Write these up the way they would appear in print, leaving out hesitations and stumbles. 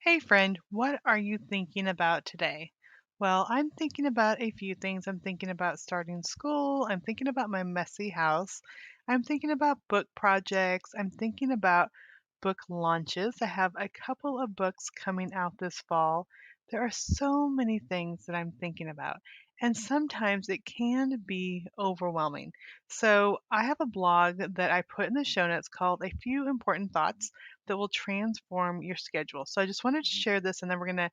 Hey friend, what are you thinking about today? Well, I'm thinking about a few things. I'm thinking about starting school. I'm thinking about my messy house. I'm thinking about book projects. I'm thinking about book launches. I have a couple of books coming out this fall. There are so many things that I'm thinking about, and sometimes it can be overwhelming. So, I have a blog that I put in the show notes called A Few Important Thoughts that will transform your schedule. So I just wanted to share this and then we're going to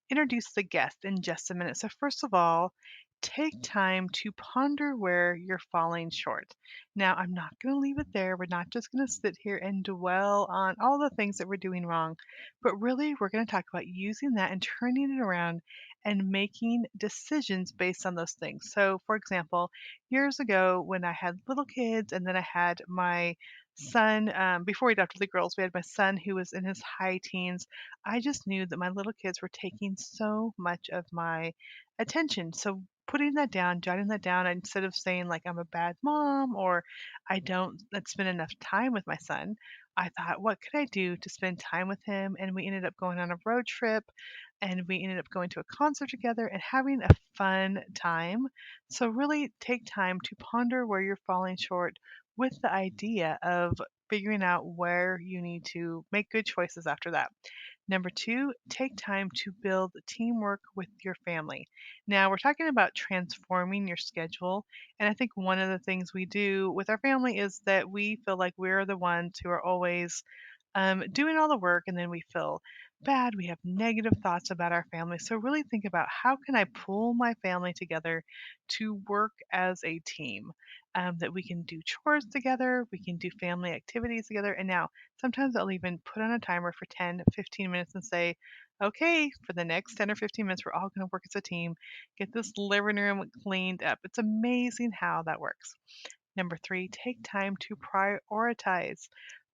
introduce the guest in just a minute. So, first of all, take time to ponder where you're falling short. Now, I'm not going to leave it there. We're not just going to sit here and dwell on all the things that we're doing wrong, but really, we're going to talk about using that and turning it around and making decisions based on those things. So, for example, years ago when I had little kids and then I had my son, before we adopted the girls, we had my son who was in his high teens. I just knew that my little kids were taking so much of my attention. So putting that down, jotting that down, instead of saying like I'm a bad mom or I don't spend enough time with my son, I thought, what could I do to spend time with him? And we ended up going on a road trip and we ended up going to a concert together and having a fun time. So really take time to ponder where you're falling short with the idea of figuring out where you need to make good choices after that. Number two, take time to build teamwork with your family. Now, we're talking about transforming your schedule. And I think one of the things we do with our family is that we feel like we're the ones who are always doing all the work, and then we feel bad. We have negative thoughts about our family. So, really think about how can I pull my family together to work as a team? That we can do chores together, we can do family activities together. And now, sometimes I'll even put on a timer for 10, 15 minutes and say, okay, for the next 10 or 15 minutes, we're all going to work as a team, get this living room cleaned up. It's amazing how that works. Number three, take time to prioritize.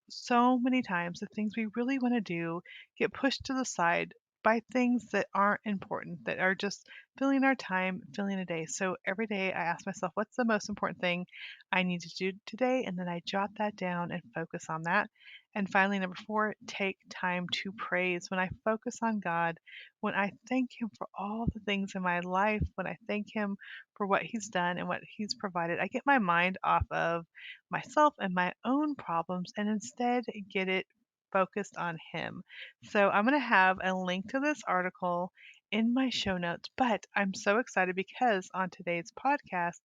So many times the things we really want to do get pushed to the side by things that aren't important, that are just filling our time, filling a day. So every day I ask myself, what's the most important thing I need to do today? And then I jot that down and focus on that. And finally, number four, take time to praise. When I focus on God, when I thank Him for all the things in my life, when I thank Him for what He's done and what He's provided, I get my mind off of myself and my own problems and instead get it focused on him. So I'm going to have a link to this article in my show notes, but I'm so excited because on today's podcast,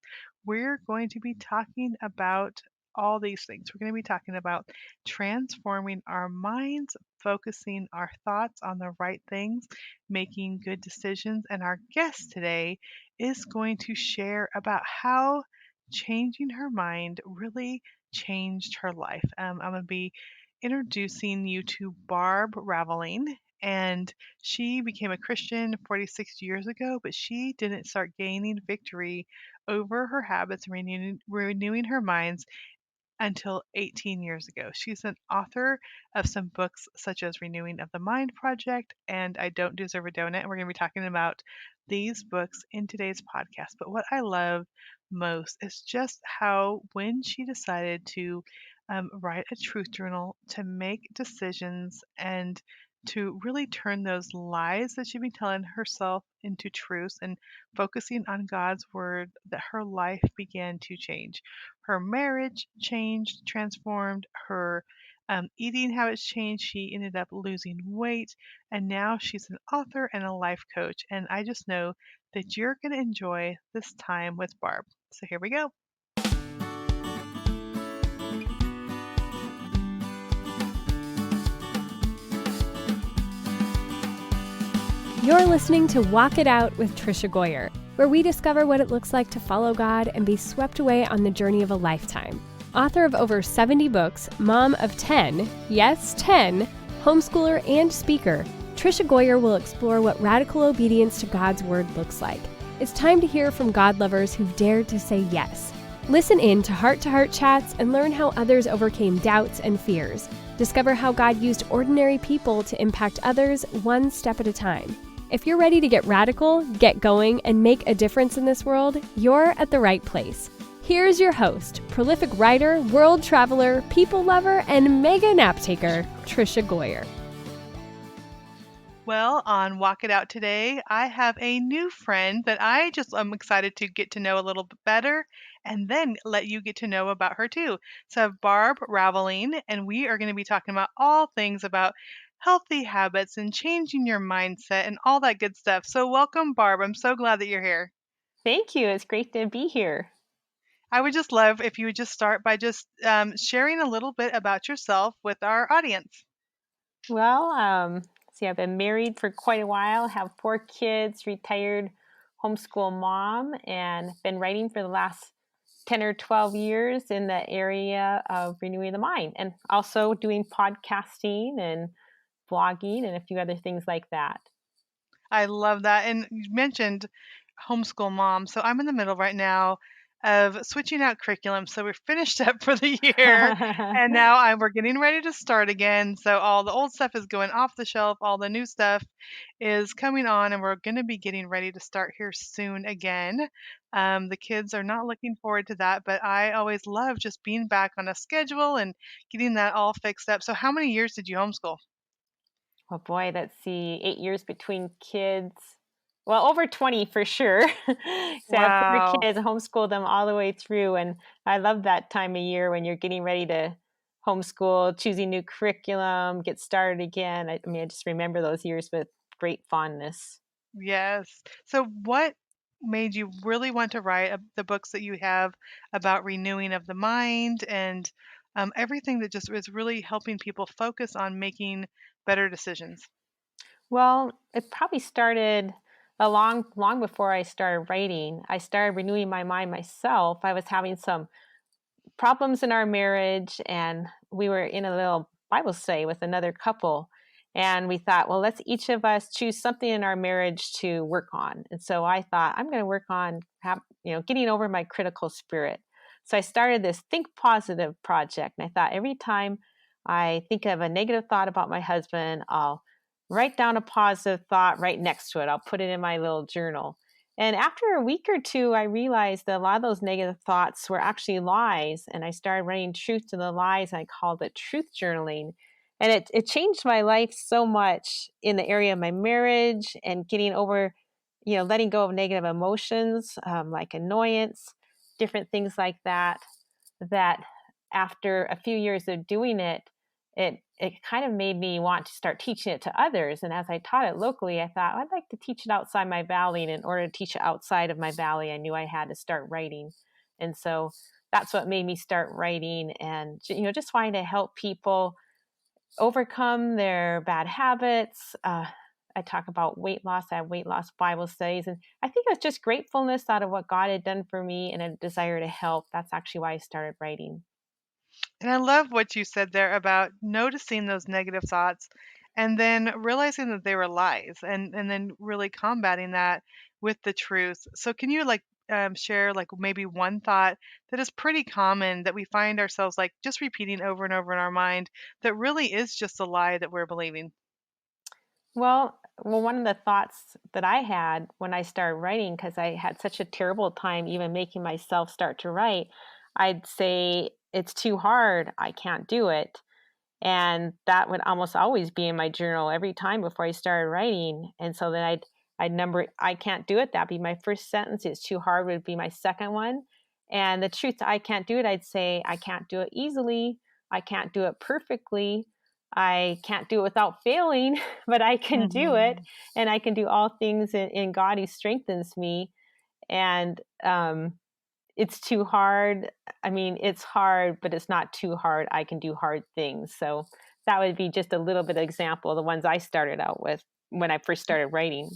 we're going to be talking about all these things. We're going to be talking about transforming our minds, focusing our thoughts on the right things, making good decisions. And our guest today is going to share about how changing her mind really changed her life. I'm going to be introducing you to Barb Raveling. And she became a Christian 46 years ago, but she didn't start gaining victory over her habits and renewing her minds until 18 years ago. She's an author of some books such as Renewing of the Mind Project and I Don't Deserve a Donut. And we're going to be talking about these books in today's podcast. But what I love most is just how, when she decided to write a truth journal, to make decisions, and to really turn those lies that she'd been telling herself into truths and focusing on God's word, that her life began to change. Her marriage changed, transformed, her eating habits changed. She ended up losing weight, and now she's an author and a life coach. And I just know that you're going to enjoy this time with Barb. So here we go. You're listening to Walk It Out with Trisha Goyer, where we discover what it looks like to follow God and be swept away on the journey of a lifetime. Author of over 70 books, mom of 10, yes, 10, homeschooler and speaker, Trisha Goyer will explore what radical obedience to God's word looks like. It's time to hear from God lovers who've dared to say yes. Listen in to heart chats and learn how others overcame doubts and fears. Discover how God used ordinary people to impact others one step at a time. If you're ready to get radical, get going, and make a difference in this world, you're at the right place. Here's your host, prolific writer, world traveler, people lover, and mega nap taker, Trisha Goyer. Well, on Walk It Out today, I have a new friend that I just am excited to get to know a little bit better and then let you get to know about her too. So I have Barb Raveling, and we are going to be talking about all things about healthy habits and changing your mindset and all that good stuff. So welcome, Barb. I'm so glad that you're here. Thank you. It's great to be here. I would just love if you would just start by just sharing a little bit about yourself with our audience. Well, see, I've been married for quite a while, have 4 kids, retired homeschool mom, and been writing for the last 10 or 12 years in the area of renewing the mind and also doing podcasting and blogging and a few other things like that. I love that. And you mentioned homeschool mom. So I'm in the middle right now of switching out curriculum. So we're finished up for the year and now we're getting ready to start again. So all the old stuff is going off the shelf, all the new stuff is coming on, and we're going to be getting ready to start here soon again. The kids are not looking forward to that, but I always love just being back on a schedule and getting that all fixed up. So, how many years did you homeschool? Oh boy, let's see, 8 years between kids. Well, over 20 for sure. So I have 4 Wow. kids, homeschool them all the way through. And I love that time of year when you're getting ready to homeschool, choosing new curriculum, get started again. I mean, I just remember those years with great fondness. Yes. So what made you really want to write the books that you have about renewing of the mind and everything that just is really helping people focus on making better decisions? Well, it probably started a long before I started writing. I started renewing my mind myself. I was having some problems in our marriage, and we were in a little Bible study with another couple, and we thought, well, let's each of us choose something in our marriage to work on. And so I thought, I'm going to work on getting over my critical spirit. So I started this think positive project, and I thought every time I think of a negative thought about my husband, I'll write down a positive thought right next to it. I'll put it in my little journal. And after a week or two, I realized that a lot of those negative thoughts were actually lies. And I started writing truth to the lies. And I called it truth journaling. And it changed my life so much in the area of my marriage and getting over, letting go of negative emotions like annoyance, different things like that. That after a few years of doing it, it kind of made me want to start teaching it to others. And as I taught it locally, I thought I'd like to teach it outside my valley. And in order to teach it outside of my valley, I knew I had to start writing. And so that's what made me start writing, and just wanting to help people overcome their bad habits. I talk about weight loss. I have weight loss Bible studies. And I think it's just gratefulness out of what God had done for me and a desire to help. That's actually why I started writing. And I love what you said there about noticing those negative thoughts and then realizing that they were lies and then really combating that with the truth. So can you share like maybe one thought that is pretty common that we find ourselves like just repeating over and over in our mind that really is just a lie that we're believing? Well, one of the thoughts that I had when I started writing, because I had such a terrible time even making myself start to write, I'd say, it's too hard. I can't do it. And that would almost always be in my journal every time before I started writing. And so then I'd number it, I can't do it. That'd be my first sentence. It's too hard would be my second one. And the truth, I can't do it, I'd say I can't do it easily. I can't do it perfectly. I can't do it without failing, but I can do it. Hmm. And I can do all things in God who strengthens me. And it's too hard. I mean, it's hard, but it's not too hard. I can do hard things. So that would be just a little bit of example of the ones I started out with when I first started writing.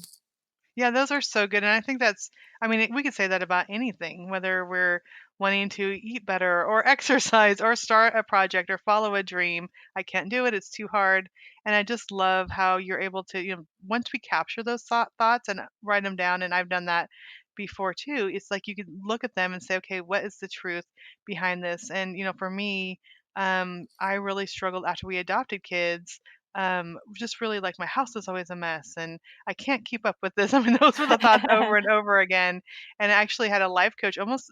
Yeah, those are so good, and I think that's I mean, we could say that about anything, whether we're wanting to eat better or exercise or start a project or follow a dream. I can't do it, it's too hard. And I just love how you're able to, once we capture those thoughts and write them down, and I've done that before too, it's like you could look at them and say, okay, what is the truth behind this? And, for me, I really struggled after we adopted kids. Just really like my house is always a mess and I can't keep up with this. I mean, those were the thoughts over and over again. And I actually had a life coach almost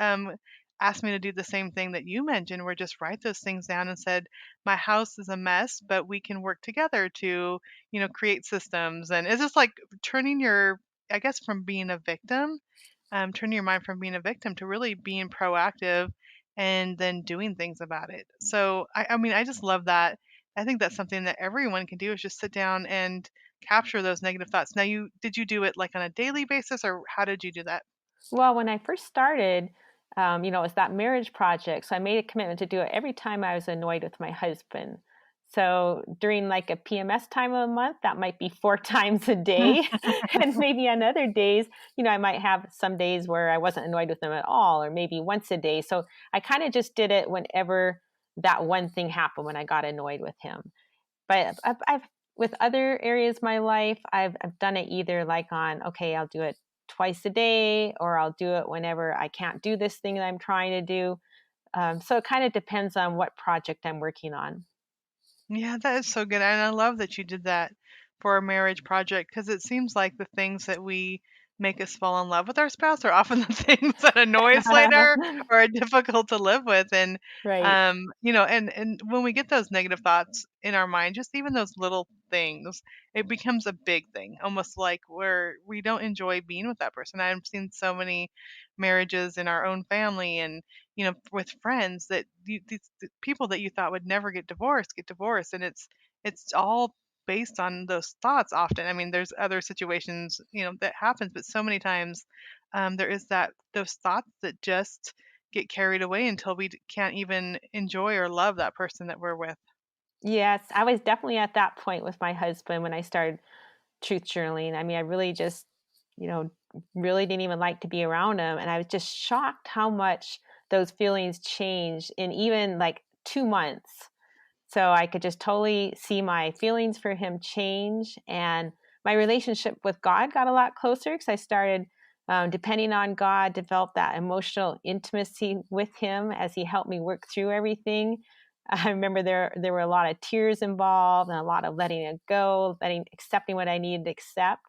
um, asked me to do the same thing that you mentioned, where just write those things down and said, "My house is a mess, but we can work together to, create systems." And it's just like turning your, I guess, from being a victim, turning your mind from being a victim to really being proactive and then doing things about it. So, I mean, I just love that. I think that's something that everyone can do is just sit down and capture those negative thoughts. Now, did you do it like on a daily basis, or how did you do that? Well, when I first started, it was that marriage project. So I made a commitment to do it every time I was annoyed with my husband. So during like a PMS time of a month, that might be four times a day. And maybe on other days, I might have some days where I wasn't annoyed with him at all, or maybe once a day. So I kind of just did it whenever that one thing happened when I got annoyed with him. But I've with other areas of my life, I've done it either like on, okay, I'll do it twice a day, or I'll do it whenever I can't do this thing that I'm trying to do. So it kind of depends on what project I'm working on. Yeah, that is so good, and I love that you did that for a marriage project because it seems like the things that we make us fall in love with our spouse are often the things that annoy us later or are difficult to live with, and, Right. and when we get those negative thoughts in our mind, just even those little things, it becomes a big thing, almost like where we don't enjoy being with that person. I've seen so many marriages in our own family and with friends that these people that you thought would never get divorced, and it's all based on those thoughts often. I mean, there's other situations, that happens, but so many times there is that those thoughts that just get carried away until can't even enjoy or love that person that we're with. Yes, I was definitely at that point with my husband when I started truth journaling. I mean, I really just, you know, really didn't even like to be around him. And I was just shocked how much those feelings changed in even like 2 months. So I could just totally see my feelings for him change. And my relationship with God got a lot closer because I started depending on God, developed that emotional intimacy with him as he helped me work through everything. I remember there were a lot of tears involved and a lot of letting it go, accepting what I needed to accept.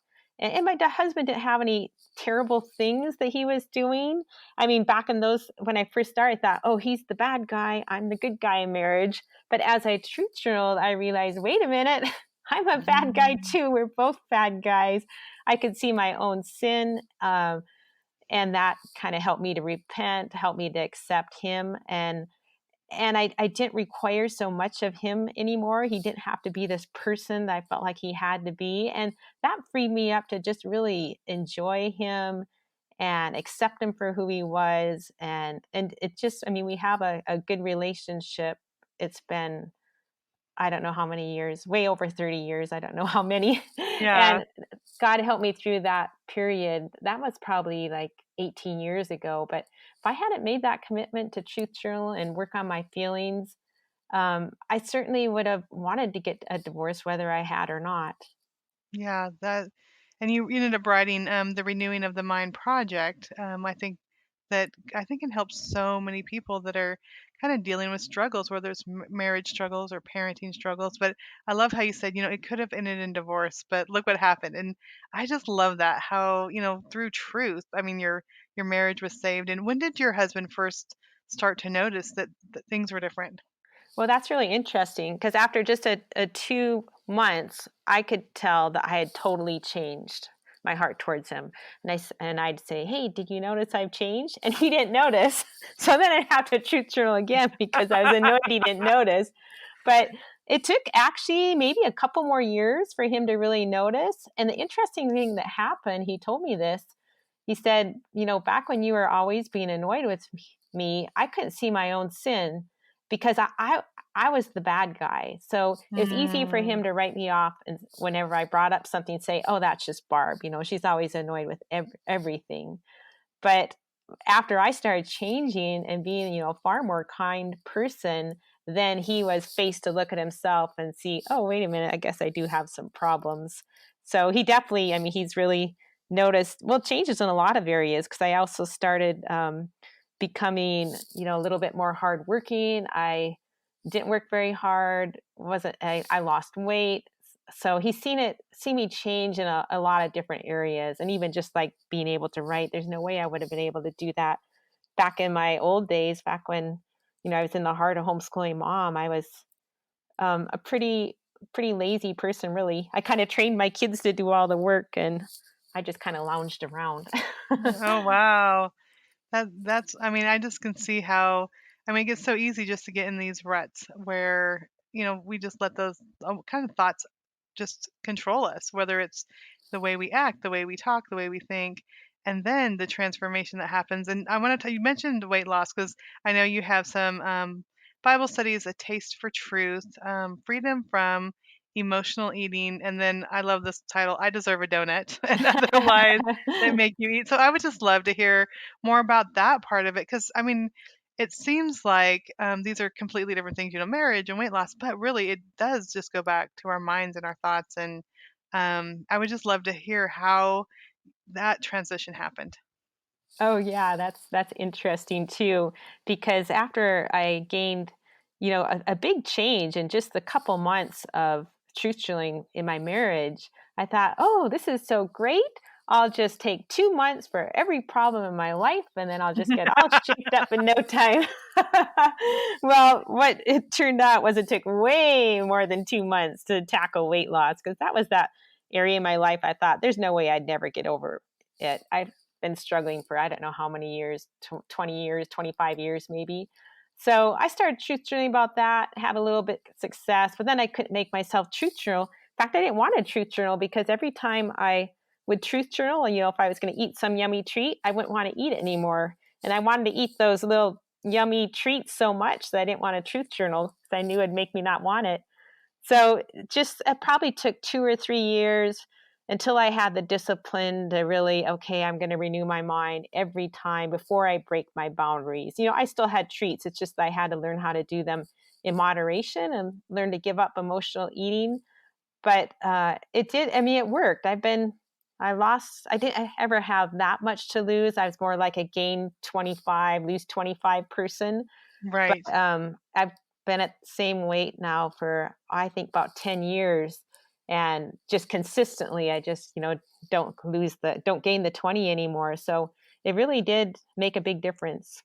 And my husband didn't have any terrible things that he was doing. I mean, back in those when I first started, I thought, oh, he's the bad guy, I'm the good guy in marriage. But as I truth journaled, I realized, wait a minute, I'm a bad guy Mm. too. We're both bad guys. I could see my own sin, and that kind of helped me to repent, helped me to accept him, and I didn't require so much of him anymore. He didn't have to be this person that I felt like he had to be, and that freed me up to just really enjoy him and accept him for who he was. And it just, I mean, we have a good relationship. It's been, I don't know how many years, way over 30 years. I don't know how many. Yeah. And God helped me through that period. That was probably like 18 years ago. But if I hadn't made that commitment to truth journal and work on my feelings, I certainly would have wanted to get a divorce, whether I had or not. Yeah, and you ended up writing the Renewing of the Mind project. I think it helps so many people that are kind of dealing with struggles, whether it's marriage struggles or parenting struggles. But I love how you said, it could have ended in divorce, but look what happened. And I just love that how, through truth, I mean, your marriage was saved. And when did your husband first start to notice that things were different? Well, that's really interesting because after just a 2 months, I could tell that I had totally changed my heart towards him. And I'd say, "Hey, did you notice I've changed?" And he didn't notice. So then I'd have to truth journal again because I was annoyed he didn't notice. But it took actually maybe a couple more years for him to really notice. And the interesting thing that happened, he told me this. He said, back when you were always being annoyed with me, I couldn't see my own sin because I was the bad guy. So it was easy for Mm, him to write me off. And whenever I brought up something, say, oh, that's just Barb. She's always annoyed with everything. But after I started changing and being, a far more kind person, then he was faced to look at himself and see, oh, wait a minute, I guess I do have some problems. So he definitely, I mean, he's really noticed, well, changes in a lot of areas because I also started becoming, a little bit more hardworking. I didn't work very hard, wasn't I lost weight, so he's seen me change in a lot of different areas, and even just like being able to write, there's no way I would have been able to do that back in my old days, back when, I was in the heart of homeschooling mom, I was a pretty lazy person, really. I kind of trained my kids to do all the work, and I just kind of lounged around. Oh, wow. That's I mean, I just can see how I mean, it gets so easy just to get in these ruts where, we just let those kind of thoughts just control us, whether it's the way we act, the way we talk, the way we think, and then the transformation that happens. And I want to tell you mentioned weight loss because I know you have some Bible studies, A Taste for Truth, Freedom from Emotional Eating, and then I love this title, I Deserve a Donut, and other lies that make you eat. So I would just love to hear more about that part of it because I mean, it seems like these are completely different things, marriage and weight loss, but really it does just go back to our minds and our thoughts. And I would just love to hear how that transition happened. Oh yeah, that's interesting too, because after I gained, a big change in just the couple months of truth telling in my marriage, I thought, oh, this is so great. I'll just take 2 months for every problem in my life, and then I'll just get all shaped up in no time. Well, what it turned out was it took way more than 2 months to tackle weight loss, because that was that area in my life I thought there's no way I'd never get over it. I been struggling for I don't know how many years, 20 years, 25 years maybe. So I started truth journaling about that, had a little bit of success, but then I couldn't make myself truth journal. In fact, I didn't want to truth journal because every time I would truth journal, and if I was going to eat some yummy treat, I wouldn't want to eat it anymore. And I wanted to eat those little yummy treats so much that I didn't want to truth journal because I knew it'd make me not want it. So just it probably took 2 or 3 years until I had the discipline to really, okay, I'm going to renew my mind every time before I break my boundaries. I still had treats. It's just I had to learn how to do them in moderation and learn to give up emotional eating. But it did, I mean, it worked. I didn't ever have that much to lose. I was more like a gain 25, lose 25 person. But, Right. I've been at the same weight now for, I think, about 10 years, and just consistently, I just, don't gain the 20 anymore, so it really did make a big difference.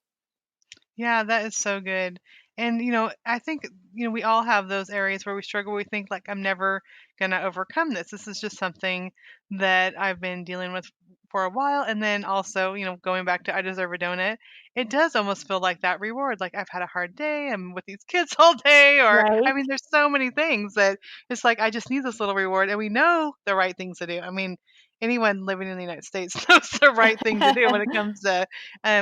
Yeah, that is so good. And, I think, we all have those areas where we struggle. We think, like, I'm never going to overcome this. This is just something that I've been dealing with for a while. And then also, going back to I Deserve a Donut, it does almost feel like that reward. Like, I've had a hard day. I'm with these kids all day. Or, I Right? mean, there's so many things that it's like, I just need this little reward. And we know the right things to do. I mean, anyone living in the United States knows the right thing to do when it comes to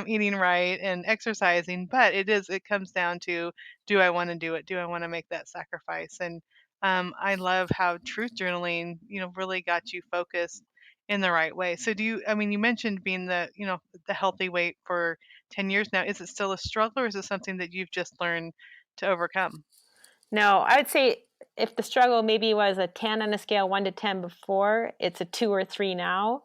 eating right and exercising. But it comes down to, do I want to do it? Do I want to make that sacrifice? And I love how truth journaling, really got you focused in the right way. So I mean, you mentioned being the healthy weight for 10 years now. Is it still a struggle or is it something that you've just learned to overcome? No, I would say if the struggle maybe was a 10 on a scale 1 to 10 before, it's a 2 or 3 now.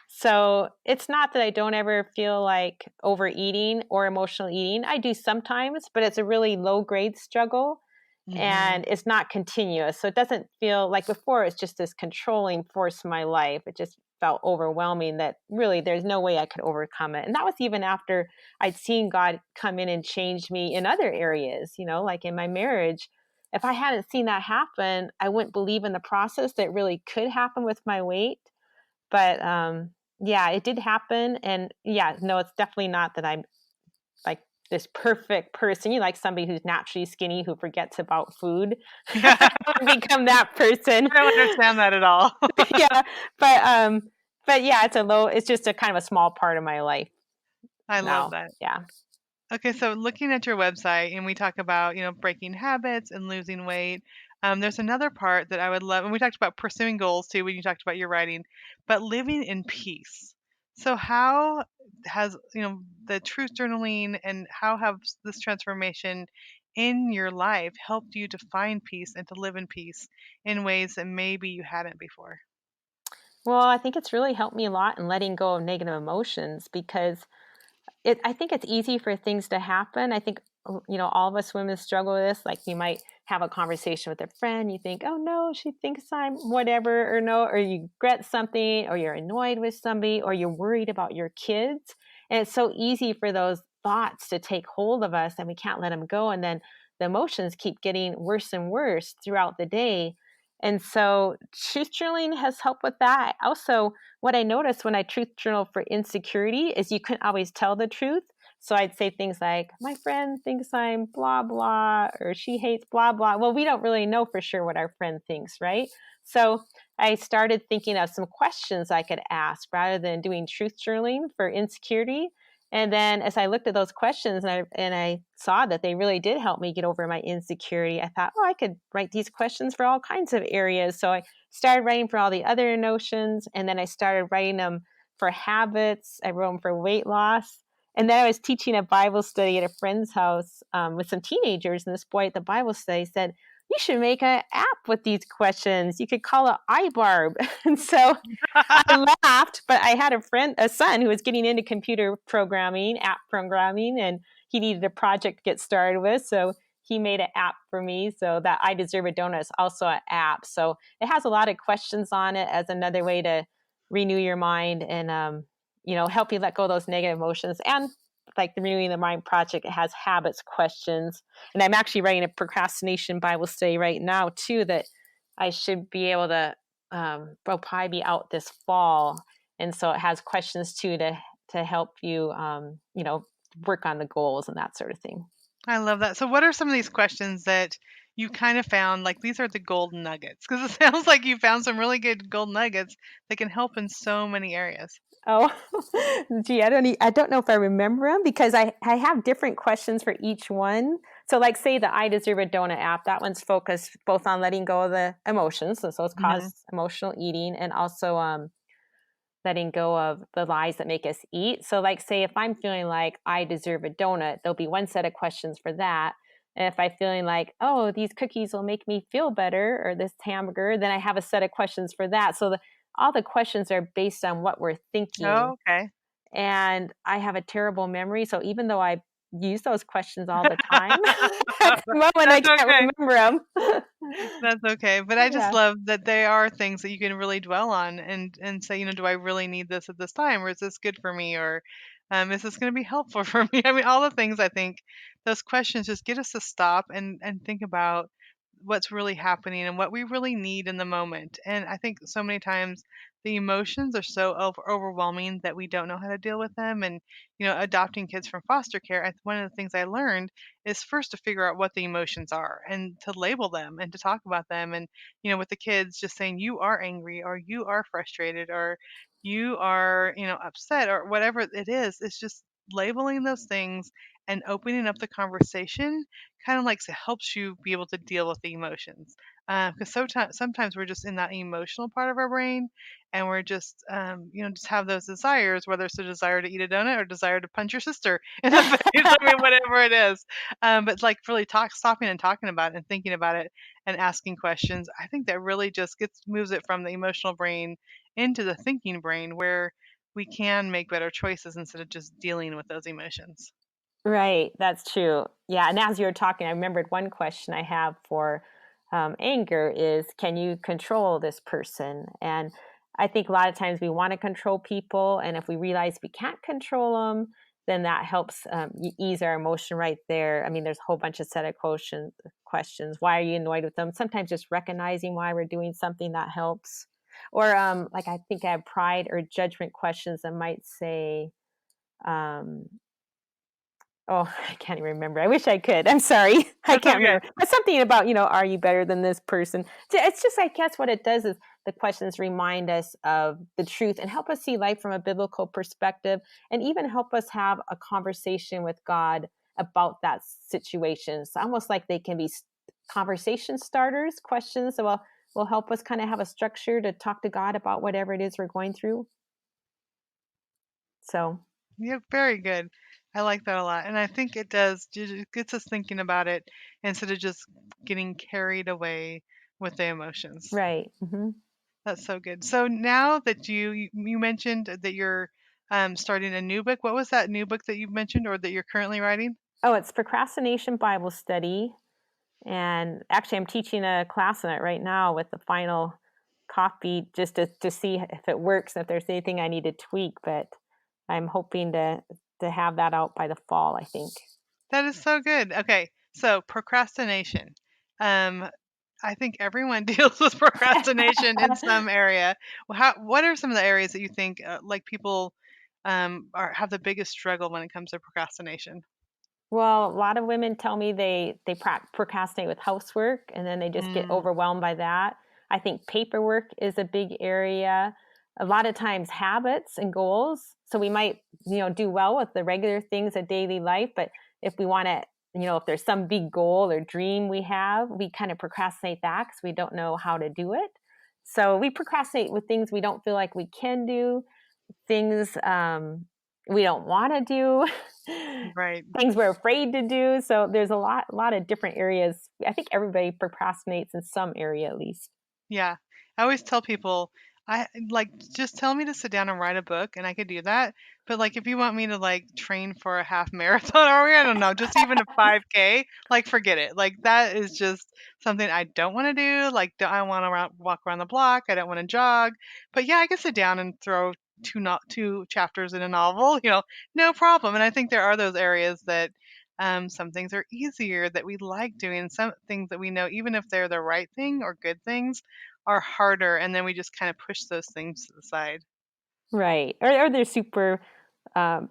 So it's not that I don't ever feel like overeating or emotional eating. I do sometimes, but it's a really low grade struggle Hmm. and it's not continuous. So it doesn't feel like before it's just this controlling force in my life. It just felt overwhelming that really there's no way I could overcome it. And that was even after I'd seen God come in and change me in other areas, like in my marriage. If I hadn't seen that happen, I wouldn't believe in the process that really could happen with my weight. But yeah, it did happen. And yeah, no, it's definitely not that I'm like this perfect person. You like somebody who's naturally skinny who forgets about food. Yeah, I don't wanna become that person. I don't understand that at all. Yeah, but, um, but yeah, it's just a kind of a small part of my life I love now. that. Yeah. Okay, so looking at your website, and we talk about, breaking habits and losing weight. There's another part that I would love, and we talked about pursuing goals too when you talked about your writing, but living in peace. So how has, the truth journaling and how have this transformation in your life helped you to find peace and to live in peace in ways that maybe you hadn't before? Well, I think it's really helped me a lot in letting go of negative emotions because I think it's easy for things to happen. I think, all of us women struggle with this. Like you might have a conversation with a friend, you think, "Oh no, she thinks I'm whatever," or no, or you regret something, or you're annoyed with somebody, or you're worried about your kids. And it's so easy for those thoughts to take hold of us and we can't let them go. And then the emotions keep getting worse and worse throughout the day. And so truth journaling has helped with that. Also, what I noticed when I truth journal for insecurity is you couldn't always tell the truth. So I'd say things like, my friend thinks I'm blah, blah, or she hates blah, blah. Well, we don't really know for sure what our friend thinks, right? So I started thinking of some questions I could ask rather than doing truth journaling for insecurity. And then as I looked at those questions and I saw that they really did help me get over my insecurity, I thought, oh, I could write these questions for all kinds of areas. So I started writing for all the other notions. And then I started writing them for habits. I wrote them for weight loss. And then I was teaching a Bible study at a friend's house with some teenagers. And this boy at the Bible study said, you should make an app with these questions. You could call it iBarb. And so I laughed, but I had a son who was getting into computer programming, app programming, and he needed a project to get started with. So he made an app for me. So that I Deserve a Donut is also an app. So it has a lot of questions on it as another way to renew your mind and, help you let go of those negative emotions. And like the Renewing the Mind project, it has habits questions. And I'm actually writing a procrastination Bible study right now, too, that I should be able to will probably be out this fall, and so it has questions too to help you, work on the goals and that sort of thing. I love that. So what are some of these questions that you kind of found like these are the golden nuggets? Because it sounds like you found some really good gold nuggets that can help in so many areas. Oh, gee, I don't know if I remember them because I have different questions for each one. So, like, say the I Deserve a Donut app, that one's focused both on letting go of the emotions, so it's Mhm. cause emotional eating, and also letting go of the lies that make us eat. So, like, say if I'm feeling like I deserve a donut, there'll be one set of questions for that. And if I'm feeling like, oh, these cookies will make me feel better, or this hamburger, then I have a set of questions for that. So, all the questions are based on what we're thinking. Oh, okay. And I have a terrible memory. So, even though I use those questions all the time, at the moment I That's can't okay. remember them. That's okay, but I just Yeah. love that they are things that you can really dwell on and say, do I really need this at this time, or is this good for me, or is this going to be helpful for me? I mean, all the things I think those questions just get us to stop and think about what's really happening and what we really need in the moment. And I think so many times the emotions are so overwhelming that we don't know how to deal with them. And adopting kids from foster care, one of the things I learned is first to figure out what the emotions are and to label them and to talk about them. And, with the kids, just saying you are angry or you are frustrated or you are, upset or whatever it is. It's just labeling those things and opening up the conversation kind of like helps you be able to deal with the emotions. Because sometimes we're just in that emotional part of our brain and we're just, just have those desires, whether it's a desire to eat a donut or desire to punch your sister in the face. I mean, whatever it is. But it's like really stopping and talking about it and thinking about it and asking questions. I think that really just moves it from the emotional brain into the thinking brain where we can make better choices instead of just dealing with those emotions. Right, that's true. Yeah, and as you were talking, I remembered one question I have for anger is, can you control this person? And I think a lot of times we want to control people, and if we realize we can't control them, then that helps ease our emotion right there. I mean, there's a whole bunch of set of questions. Why are you annoyed with them? Sometimes just recognizing why we're doing something that helps. Or like I think I have pride or judgment questions that might say, um, oh, I can't even remember. I wish I could. I'm sorry. I That's can't okay. remember. But something about, are you better than this person? It's just, I guess what it does is the questions remind us of the truth and help us see life from a biblical perspective and even help us have a conversation with God about that situation. It's almost like they can be conversation starters, questions that will help us kind of have a structure to talk to God about whatever it is we're going through. So, Yeah, very good. I like that a lot. And I think it does, it gets us thinking about it instead of just getting carried away with the emotions. right. Hmm. That's so good. So now that you mentioned that you're starting a new book. What was that new book that you mentioned or that you're currently writing? Oh, it's Procrastination Bible Study. And actually, I'm teaching a class on it right now with the final copy just to see if it works, if there's anything I need to tweak. But I'm hoping to to have that out by the fall, I think. That is so good. Okay, so procrastination. Um, I think everyone deals with procrastination in some area. What are some of the areas that you think like people have the biggest struggle when it comes to procrastination? Well, a lot of women tell me they procrastinate with housework and then they just get Mm, overwhelmed by that. I think paperwork is a big area. A lot of times habits and goals. So we might, do well with the regular things of daily life, but if we want to, if there's some big goal or dream we have, we kind of procrastinate that because we don't know how to do it. So we procrastinate with things we don't feel like we can do, things we don't want to do, right. things we're afraid to do. So there's a lot of different areas. I think everybody procrastinates in some area at least. Yeah. I always tell people, I like just tell me to sit down and write a book and I could do that. But like if you want me to like train for a half marathon or I don't know, just even a 5K, like forget it. Like that is just something I don't want to do. Like I want to walk around the block. I don't want to jog. But yeah, I can sit down and throw two chapters in a novel, no problem. And I think there are those areas that some things are easier that we like doing. Some things that we know, even if they're the right thing or good things, are harder, and then we just kind of push those things to the side. Right. Or they're um,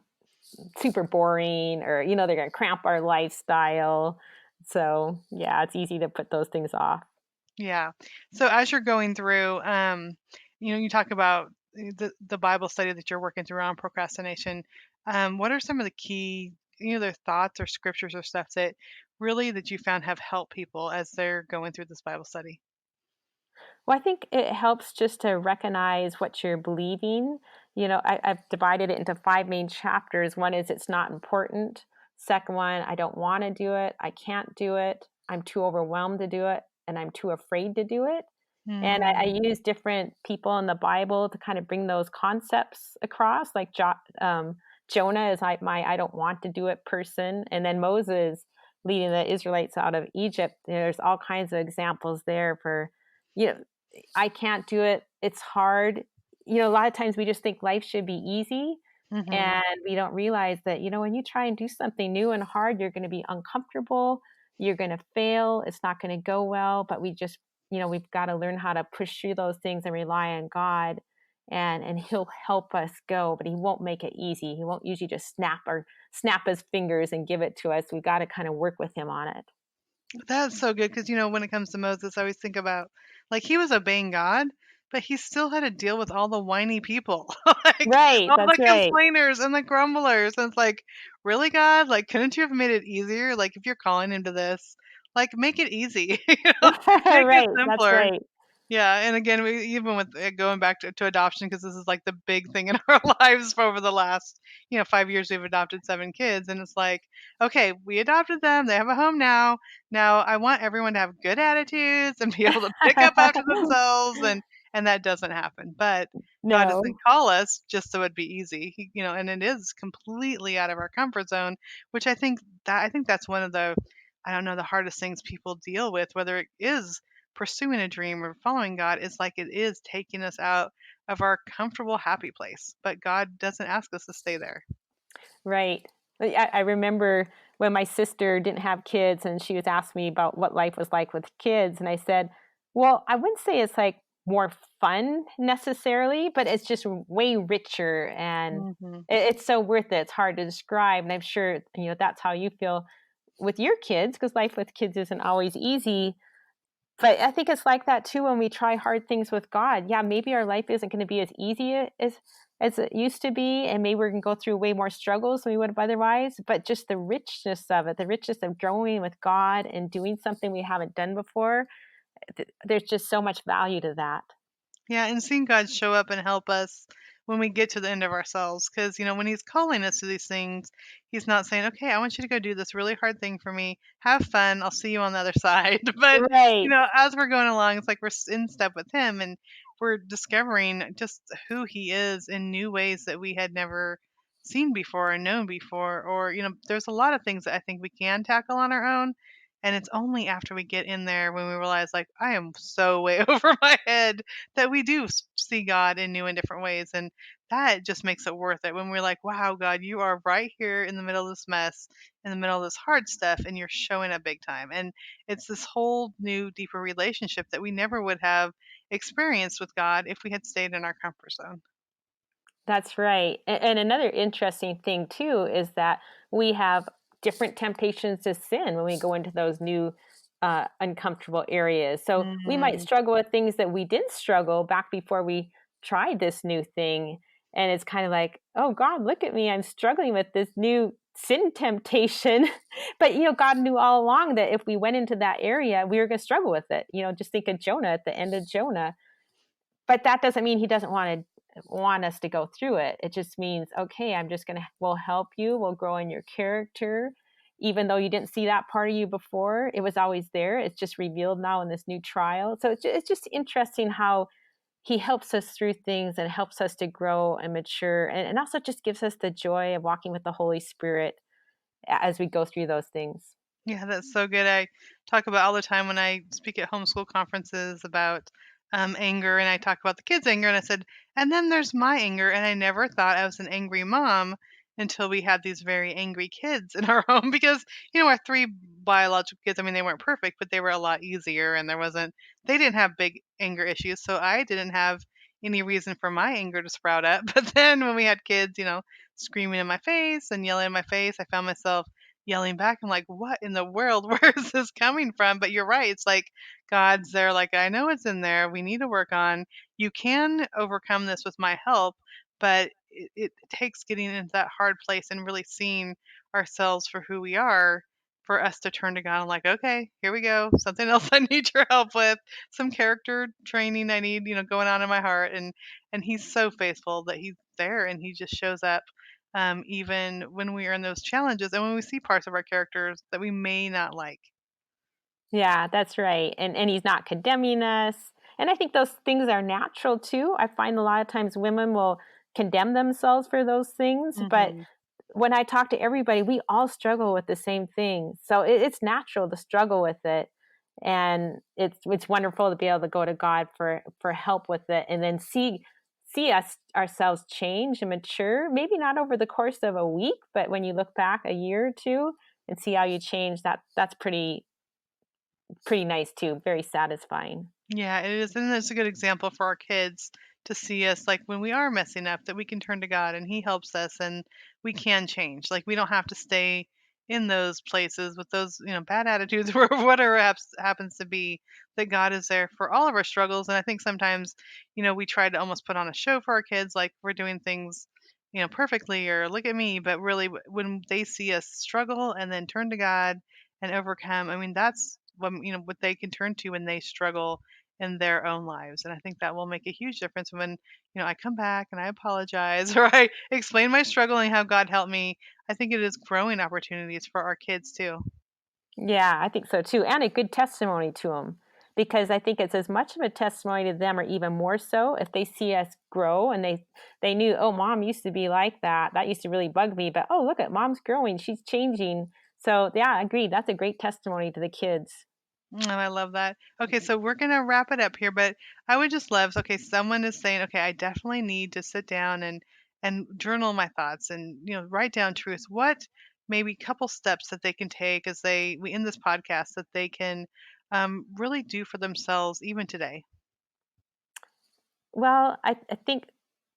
super boring, or they're going to cramp our lifestyle. So yeah, it's easy to put those things off. Yeah. So as you're going through, you talk about the Bible study that you're working through on procrastination. What are some of the key, their thoughts or scriptures or stuff that really that you found have helped people as they're going through this Bible study? Well, I think it helps just to recognize what you're believing. I've divided it into five main chapters. One is it's not important. Second one, I don't want to do it. I can't do it. I'm too overwhelmed to do it. And I'm too afraid to do it. And I Mm, use different people in the Bible to kind of bring those concepts across. Like Jonah is my I don't want to do it person. And then Moses leading the Israelites out of Egypt. There's all kinds of examples there for, you know, I can't do it. It's hard. A lot of times we just think life should be easy. mhm. And we don't realize that, when you try and do something new and hard, you're going to be uncomfortable. You're going to fail. It's not going to go well. But we've got to learn how to push through those things and rely on God. And he'll help us go, but he won't make it easy. He won't usually just snap his fingers and give it to us. We've got to kind of work with him on it. That's so good because, when it comes to Moses, I always think about like he was obeying God, but he still had to deal with all the whiny people, like Right. all the That's right. complainers and the grumblers. And it's like, really, God? Like, couldn't you have made it easier? Like, if you're calling him to this, like, make it easy, make it Right. That's simpler. right. Yeah, and again, we even with going back to adoption, because this is like the big thing in our lives for over the last, 5 years, we've adopted 7 kids, and it's like, okay, we adopted them, they have a home now. Now I want everyone to have good attitudes and be able to pick up after themselves, and that doesn't happen. But God doesn't No. call us just so it'd be easy. And it is completely out of our comfort zone, which I think that's one of the I don't know the hardest things people deal with, whether it is pursuing a dream or following God is like it is taking us out of our comfortable, happy place. But God doesn't ask us to stay there. Right. I remember when my sister didn't have kids and she was asking me about what life was like with kids. And I said, well, I wouldn't say it's like more fun necessarily, but it's just way richer and Hmm. it's so worth it. It's hard to describe. And I'm sure, that's how you feel with your kids because life with kids isn't always easy. But I think it's like that too when we try hard things with God. Yeah, maybe our life isn't going to be as easy as it used to be, and maybe we're going to go through way more struggles than we would have otherwise. But just the richness of it, the richness of growing with God and doing something we haven't done before, there's just so much value to that. Yeah, and seeing God show up and help us when we get to the end of ourselves. Because, when He's calling us to these things, He's not saying, okay, I want you to go do this really hard thing for me. Have fun. I'll see you on the other side. But, Right. as we're going along, it's like we're in step with Him and we're discovering just who He is in new ways that we had never seen before or known before. Or, there's a lot of things that I think we can tackle on our own. And it's only after we get in there when we realize, like, I am so way over my head, that we do see God in new and different ways. And that just makes it worth it when we're like, wow, God, you are right here in the middle of this mess, in the middle of this hard stuff, and you're showing up big time. And it's this whole new, deeper relationship that we never would have experienced with God if we had stayed in our comfort zone. That's right. And another interesting thing too is that we have different temptations to sin when we go into those new uncomfortable areas. So we might Mm. struggle with things that we didn't struggle back before we tried this new thing. And it's kind of like, oh God, look at me. I'm struggling with this new sin temptation. But God knew all along that if we went into that area, we were going to struggle with it. Just think of Jonah at the end of Jonah, but that doesn't mean he doesn't want us to go through it. It just means, okay, we'll help you, we'll grow in your character. Even though you didn't see that part of you before, it was always there. It's just revealed now in this new trial. So it's just interesting how he helps us through things and helps us to grow and mature, and also just gives us the joy of walking with the Holy Spirit as we go through those things. Yeah, that's so good. I talk about all the time when I speak at homeschool conferences about anger, and I talk about the kids' anger, and I said, and then there's my anger, and I never thought I was an angry mom until we had these very angry kids in our home because our three biological kids. I mean, they weren't perfect, but they were a lot easier, and they didn't have big anger issues, so I didn't have any reason for my anger to sprout up. But then when we had kids, screaming in my face and yelling in my face, I found myself yelling back. I'm like, "What in the world? Where is this coming from?" But you're right. It's like God's there, like, "I know it's in there. We need to work on. You can overcome this with my help, but it takes getting into that hard place and really seeing ourselves for who we are for us to turn to God. I'm like, okay, here we go. Something else I need your help with. Some character training I need, going on in my heart." And He's so faithful that He's there and He just shows up even when we are in those challenges and when we see parts of our characters that we may not like. Yeah, that's right, and he's not condemning us, and I think those things are natural too. I find a lot of times women will condemn themselves for those things, but Hmm. when I talk to everybody, we all struggle with the same thing. So it's natural to struggle with it, and it's wonderful to be able to go to God for help with it, and then see us ourselves change and mature. Maybe not over the course of a week, but when you look back a year or two and see how you change, that's pretty nice too, very satisfying. Yeah, it is, and it's a good example for our kids to see us like when we are messing up that we can turn to God and He helps us and we can change. Like we don't have to stay in those places with those bad attitudes or whatever happens to be. That God is there for all of our struggles, and I think sometimes we try to almost put on a show for our kids, like we're doing things perfectly or look at me, but really when they see us struggle and then turn to God and overcome, I mean that's what they can turn to when they struggle in their own lives. And I think that will make a huge difference when, I come back and I apologize or I explain my struggle and how God helped me. I think it is growing opportunities for our kids too. Yeah, I think so too, and a good testimony to them, because I think it's as much of a testimony to them, or even more so, if they see us grow and they knew, oh, mom used to be like that. That used to really bug me, but oh, look at mom's growing, she's changing. So yeah, I agree. That's a great testimony to the kids. I love that. Okay, so we're gonna wrap it up here, but I would just love, okay, someone is saying, okay, I definitely need to sit down and journal my thoughts and write down truths. What maybe couple steps that they can take as we end this podcast that they can really do for themselves even today. Well, I think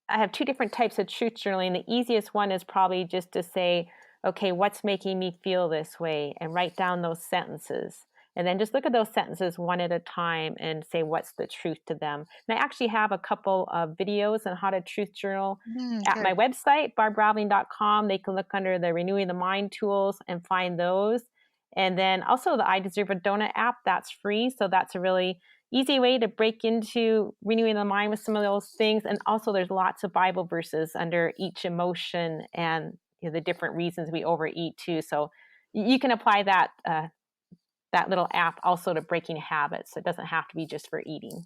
I have two different types of truth journaling. The easiest one is probably just to say, okay, what's making me feel this way? And write down those sentences. And then just look at those sentences one at a time and say, what's the truth to them? And I actually have a couple of videos on how to truth journal at my Good. website, barbraveling.com. They can look under the Renewing the Mind tools and find those. And then also the I Deserve a Donut app, that's free. So that's a really easy way to break into renewing the mind with some of those things. And also there's lots of Bible verses under each emotion and the different reasons we overeat too. So you can apply that little app also to breaking habits. It doesn't have to be just for eating.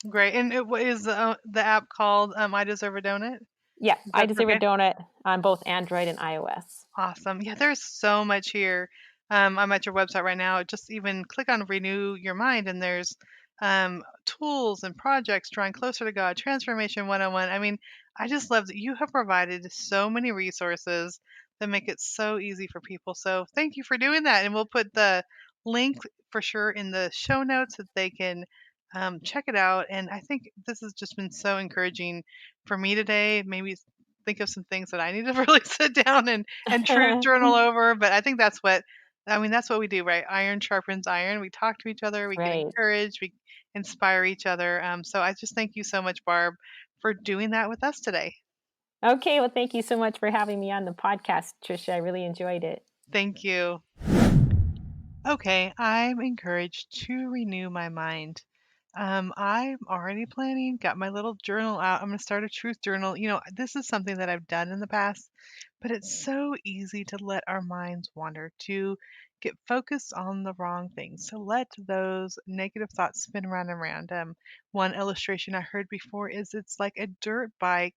Great. And what is the app called? I Deserve a Donut? Yeah, I That's Deserve a okay. Donut on both Android and iOS. Awesome. Yeah, there's so much here. I'm at your website right now. Just even click on Renew Your Mind, and there's tools and projects drawing closer to God, Transformation 101. I mean, I just love that you have provided so many resources that make it so easy for people. So thank you for doing that. And we'll put the link for sure in the show notes that they can check it out. And I think this has just been so encouraging for me today. Maybe think of some things that I need to really sit down and truth journal over. But I think that's what we do, right? Iron sharpens iron. We talk to each other, we get Right. encouraged, we inspire each other. So I just thank you so much, Barb, for doing that with us today. Okay, well, thank you so much for having me on the podcast, Trisha. I really enjoyed it. Thank you. Okay, I'm encouraged to renew my mind. I'm already planning, got my little journal out. I'm going to start a truth journal. This is something that I've done in the past, but it's so easy to let our minds wander, to get focused on the wrong things, to let those negative thoughts spin around and around. One illustration I heard before is it's like a dirt bike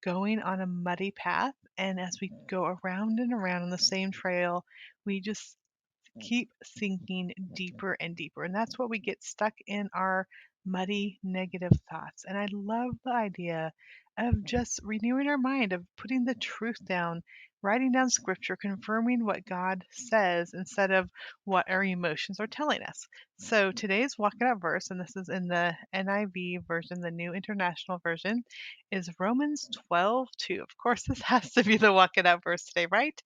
going on a muddy path. And as we go around and around on the same trail, we just keep sinking deeper and deeper. And that's what we get stuck in our muddy negative thoughts. And I love the idea of just renewing our mind, of putting the truth down, writing down scripture, confirming what God says instead of what our emotions are telling us. So today's Walk It Out verse, and this is in the NIV version, the New International Version, is Romans 12:2. Of course, this has to be the Walk It Out verse today, right?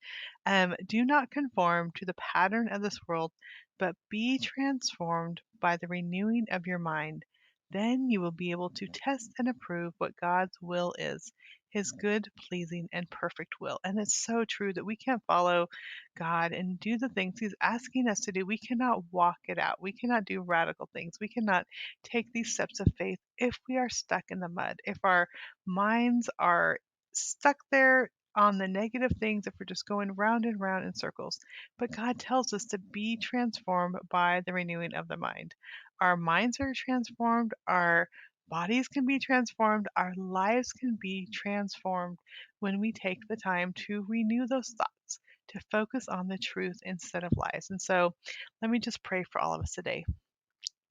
Do not conform to the pattern of this world, but be transformed by the renewing of your mind. Then you will be able to test and approve what God's will is, his good, pleasing, and perfect will. And it's so true that we can't follow God and do the things he's asking us to do. We cannot walk it out. We cannot do radical things. We cannot take these steps of faith if we are stuck in the mud, if our minds are stuck there on the negative things, if we're just going round and round in circles. But God tells us to be transformed by the renewing of the mind. Our minds are transformed, our bodies can be transformed, our lives can be transformed when we take the time to renew those thoughts, to focus on the truth instead of lies. And so let me just pray for all of us today.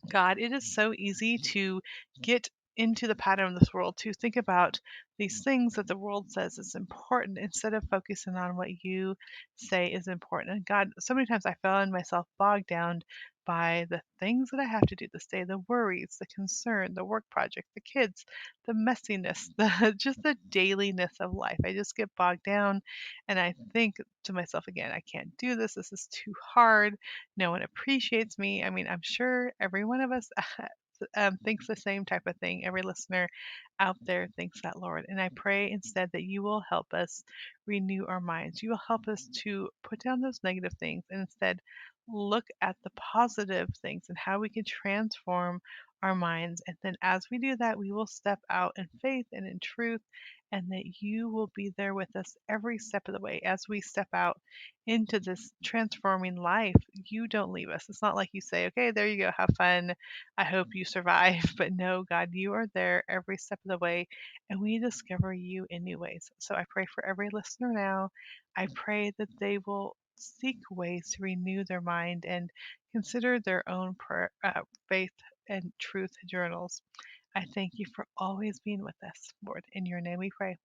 God, it is so easy to get into the pattern of this world, to think about these things that the world says is important instead of focusing on what you say is important. And God, so many times I found myself bogged down by the things that I have to do this day, the worries, the concern, the work project, the kids, the messiness, the just the dailiness of life. I just get bogged down and I think to myself again, I can't do this. This is too hard. No one appreciates me. I mean, I'm sure every one of us thinks the same type of thing. Every listener out there thinks that, Lord. And I pray instead that you will help us renew our minds. You will help us to put down those negative things and instead look at the positive things and how we can transform our minds. And then as we do that, we will step out in faith and in truth, and that you will be there with us every step of the way as we step out into this transforming life. You don't leave us. It's not like you say, okay, there you go, have fun. I hope you survive. But no, God, you are there every step of the way, and we discover you in new ways. So I pray for every listener now. I pray that they will seek ways to renew their mind and consider their own faith and truth journals. I thank you for always being with us, Lord. In your name we pray.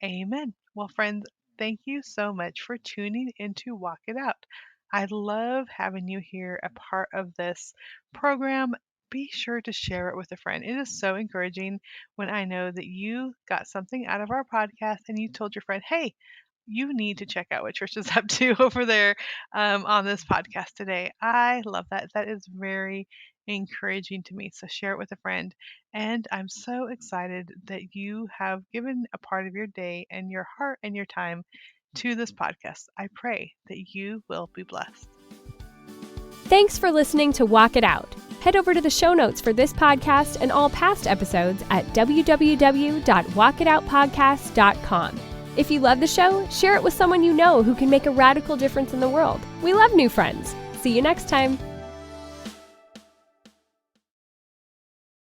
Amen. Well, friends, thank you so much for tuning in to Walk It Out. I love having you here, a part of this program. Be sure to share it with a friend. It is so encouraging when I know that you got something out of our podcast and you told your friend, hey, you need to check out what Trisha's up to over there on this podcast today. I love that. That is very encouraging to me. So share it with a friend. And I'm so excited that you have given a part of your day and your heart and your time to this podcast. I pray that you will be blessed. Thanks for listening to Walk It Out. Head over to the show notes for this podcast and all past episodes at www.walkitoutpodcast.com. If you love the show, share it with someone you know who can make a radical difference in the world. We love new friends. See you next time.